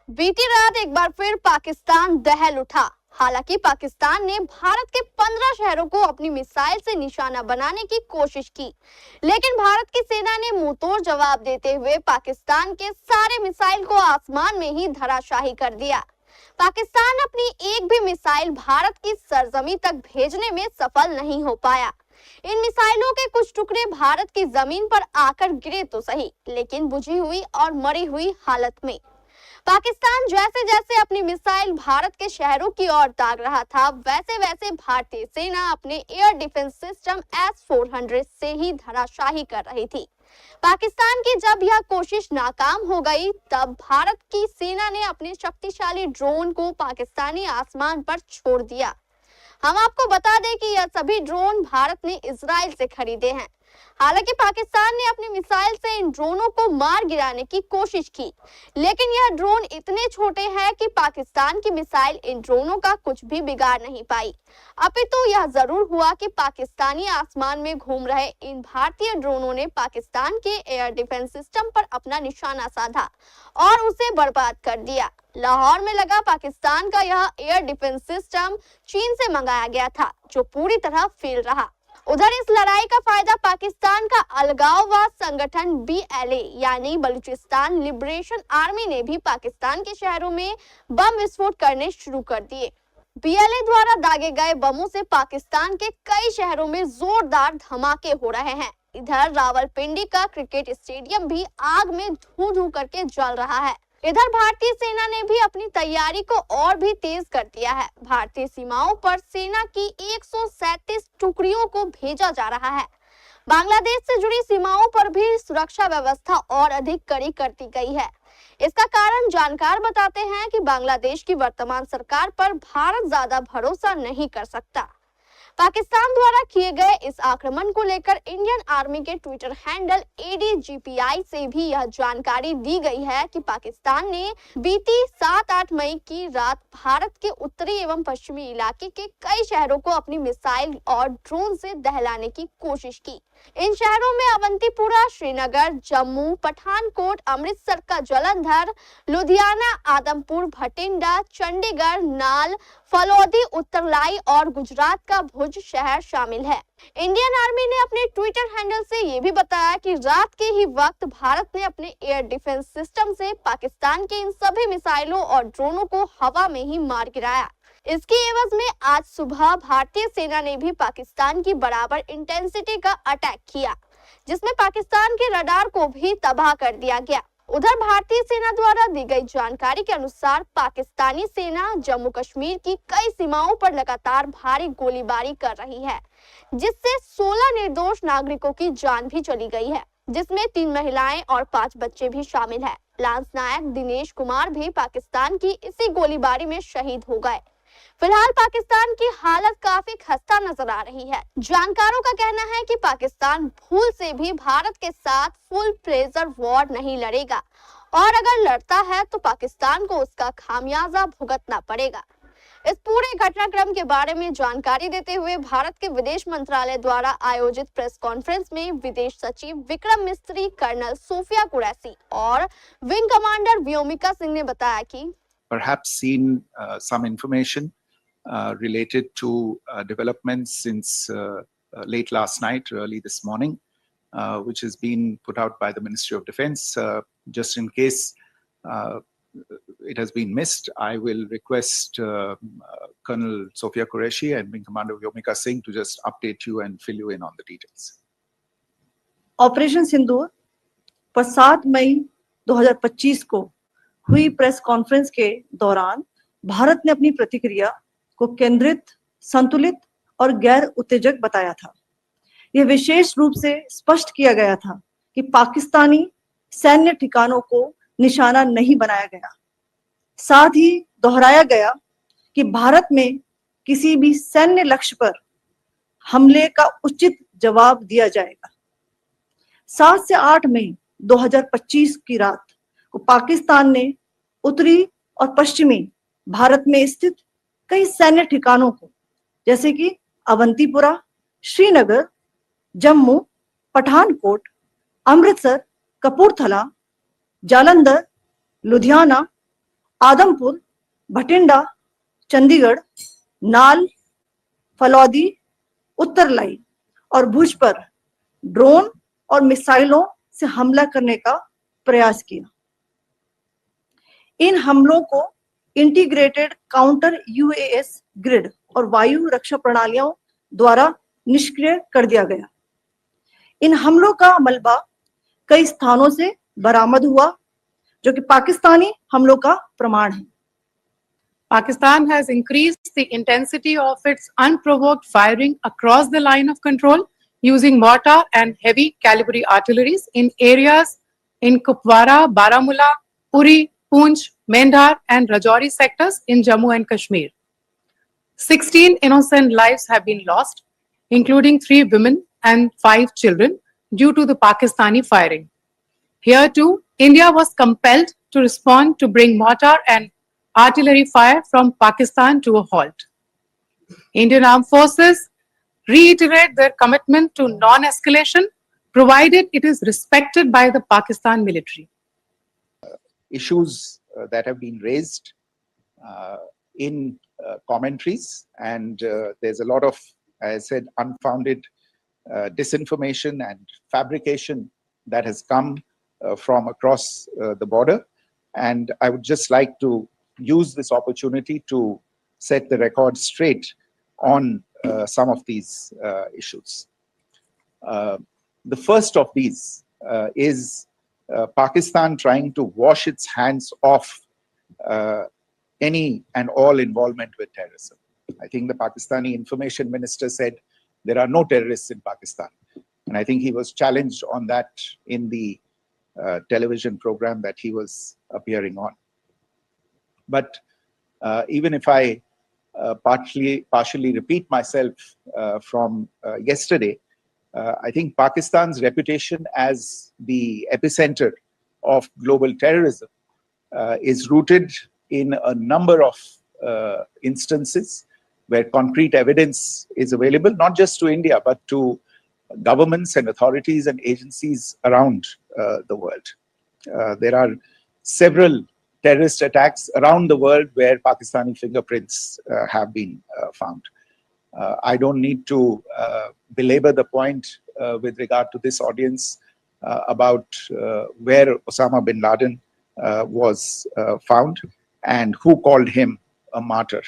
बीती रात एक बार फिर पाकिस्तान दहल उठा। हालांकि पाकिस्तान ने भारत के 15 शहरों को अपनी मिसाइल से निशाना बनाने की कोशिश की, लेकिन भारत की सेना ने मुंहतोड़ जवाब देते हुए पाकिस्तान के सारे मिसाइल को आसमान में ही धराशाही कर दिया। पाकिस्तान अपनी एक भी मिसाइल भारत की सरजमी तक भेजने में सफल नहीं हो पाया। इन मिसाइलों के कुछ टुकड़े भारत की जमीन पर आकर गिरे तो सही, लेकिन बुझी हुई और मरी हुई हालत में। पाकिस्तान जैसे जैसे अपनी मिसाइल भारत के शहरों की ओर दाग रहा था, वैसे वैसे भारतीय सेना अपने एयर डिफेंस सिस्टम S-400 से ही धराशाही कर रही थी। पाकिस्तान की जब यह कोशिश नाकाम हो गई, तब भारत की सेना ने अपने शक्तिशाली ड्रोन को पाकिस्तानी आसमान पर छोड़ दिया। हम आपको बता दें कि यह सभी ड्रोन भारत ने इजराइल से खरीदे हैं। हालांकि पाकिस्तान ने अपनी मिसाइल से इन ड्रोनों को मार गिराने की कोशिश की, लेकिन यह ड्रोन इतने छोटे हैं कि पाकिस्तान की मिसाइल इन ड्रोनों का कुछ भी बिगाड़ नहीं पाई। अपितु यह जरूर हुआ कि पाकिस्तानी आसमान में घूम रहे इन भारतीय ड्रोनों ने पाकिस्तान के एयर डिफेंस सिस्टम पर अपना निशाना साधा और उसे बर्बाद कर दिया। लाहौर में लगा पाकिस्तान का यह एयर डिफेंस सिस्टम चीन से मंगाया गया था, जो पूरी तरह फेल रहा। उधर इस लड़ाई का फायदा पाकिस्तान का अलगाववाद संगठन BLA यानी बलूचिस्तान लिबरेशन आर्मी ने भी पाकिस्तान के शहरों में बम विस्फोट करने शुरू कर दिए। BLA द्वारा दागे गए बमों से पाकिस्तान के कई शहरों में जोरदार धमाके हो रहे हैं। इधर रावलपिंडी का क्रिकेट स्टेडियम भी आग में धू धू करके जल रहा है। इधर भारतीय सेना ने भी अपनी तैयारी को और भी तेज कर दिया है। भारतीय सीमाओं पर सेना की 137 टुकड़ियों को भेजा जा रहा है। बांग्लादेश से जुड़ी सीमाओं पर भी सुरक्षा व्यवस्था और अधिक कड़ी कर दी गई है। इसका कारण जानकार बताते हैं कि बांग्लादेश की वर्तमान सरकार पर भारत ज्यादा भरोसा नहीं कर सकता। पाकिस्तान द्वारा किए गए इस आक्रमण को लेकर इंडियन आर्मी के ट्विटर हैंडल ADGPI से भी यह जानकारी दी गई है कि पाकिस्तान ने बीती 7-8 मई की रात भारत के उत्तरी एवं पश्चिमी इलाके के कई शहरों को अपनी मिसाइल और ड्रोन से दहलाने की कोशिश की। इन शहरों में अवंतीपुरा, श्रीनगर, जम्मू, पठानकोट, अमृतसर का जालंधर, लुधियाना, आदमपुर, भटिंडा, चंडीगढ़, नाल, फलौदी, उत्तरलाई और गुजरात का भुज शहर शामिल है। इंडियन आर्मी ने अपने ट्विटर हैंडल से ये भी बताया कि रात के ही वक्त भारत ने अपने एयर डिफेंस सिस्टम से पाकिस्तान के इन सभी मिसाइलों और ड्रोनों को हवा में ही मार गिराया। इसकी एवज में आज सुबह भारतीय सेना ने भी पाकिस्तान की बराबर इंटेंसिटी का अटैक किया, जिसमें पाकिस्तान के रडार को भी तबाह कर दिया गया। उधर भारतीय सेना द्वारा दी गई जानकारी के अनुसार पाकिस्तानी सेना जम्मू कश्मीर की कई सीमाओं पर लगातार भारी गोलीबारी कर रही है, जिससे 16 निर्दोष नागरिकों की जान भी चली गई है, जिसमें 3 महिलाएं और 5 बच्चे भी शामिल है। लांस नायक दिनेश कुमार भी पाकिस्तान की इसी गोलीबारी में शहीद हो गए। फिलहाल पाकिस्तान की हालत काफी खस्ता नजर आ रही है। जानकारों का कहना है कि पाकिस्तान भूल से भी भारत के साथ फुल फ्लेजर वॉर नहीं लड़ेगा और अगर लड़ता है तो पाकिस्तान को उसका खामियाजा भुगतना पड़ेगा। इस पूरे घटनाक्रम के बारे में जानकारी देते हुए भारत के विदेश मंत्रालय द्वारा आयोजित प्रेस कॉन्फ्रेंस में विदेश सचिव विक्रम मिस्त्री, कर्नल सोफिया कुरैशी और विंग कमांडर व्योमिका सिंह ने बताया कि perhaps seen some information related to developments since late last night, early this morning, which has been put out by the Ministry of Defence. Just in case it has been missed, I will request Colonel Sophia Qureshi and Wing Commander Vyomika Singh to just update you and fill you in on the details. Operation Sindoor पर 7 मई 2025 को हुई press conference के दौरान भारत ने अपनी प्रतिक्रिया को केंद्रित, संतुलित और गैर उत्तेजक बताया था। यह विशेष रूप से स्पष्ट किया गया था कि पाकिस्तानी सैन्य ठिकानों को निशाना नहीं बनाया गया। साथ ही दोहराया गया कि भारत में किसी भी सैन्य लक्ष्य पर हमले का उचित जवाब दिया जाएगा। 7 से 8 मई 2025 की रात को पाकिस्तान ने उत्तरी और पश्चिमी भारत में स्थित कई सैन्य ठिकानों को, जैसे कि अवंतीपुरा, श्रीनगर, जम्मू, पठानकोट, अमृतसर, कपूरथला, जालंधर, लुधियाना, आदमपुर, भटिंडा, चंडीगढ़, नाल, फलौदी, उत्तरलाई और भुज पर ड्रोन और मिसाइलों से हमला करने का प्रयास किया। इन हमलों को इंटीग्रेटेड काउंटर यूएस ग्रिड और वायु रक्षा प्रणालियों द्वारा निष्क्रिय कर दिया गया। इन हमलों का मलबा कई स्थानों से बरामद हुआ, जो कि पाकिस्तानी हमलों का प्रमाण है। Pakistan has increased the intensity of its unprovoked firing across the line of control using mortar and heavy caliber artilleries in areas in Kupwara, Baramulla, Uri, Poonch, Mendhar and Rajouri sectors in Jammu and Kashmir. 16 innocent lives have been lost, including 3 women and 5 children due to the Pakistani firing. Here too, India was compelled to respond to bring mortar and artillery fire from Pakistan to a halt. Indian Armed Forces reiterate their commitment to non-escalation, provided it is respected by the Pakistan military. Issues that have been raised in commentaries, and there's a lot of, as I said, unfounded disinformation and fabrication that has come from across the border. And I would just like to use this opportunity to set the record straight on some of these issues. The first of these is Pakistan trying to wash its hands off any and all involvement with terrorism. I think the Pakistani information minister said there are no terrorists in Pakistan. And I think he was challenged on that in the television program that he was appearing on. But even if I partially repeat myself from yesterday, I think Pakistan's reputation as the epicenter of global terrorism is rooted in a number of instances where concrete evidence is available, not just to India, but to governments and authorities and agencies around the world. There are several terrorist attacks around the world where Pakistani fingerprints have been found. I don't need to belabor the point with regard to this audience about where Osama bin Laden was found and who called him a martyr.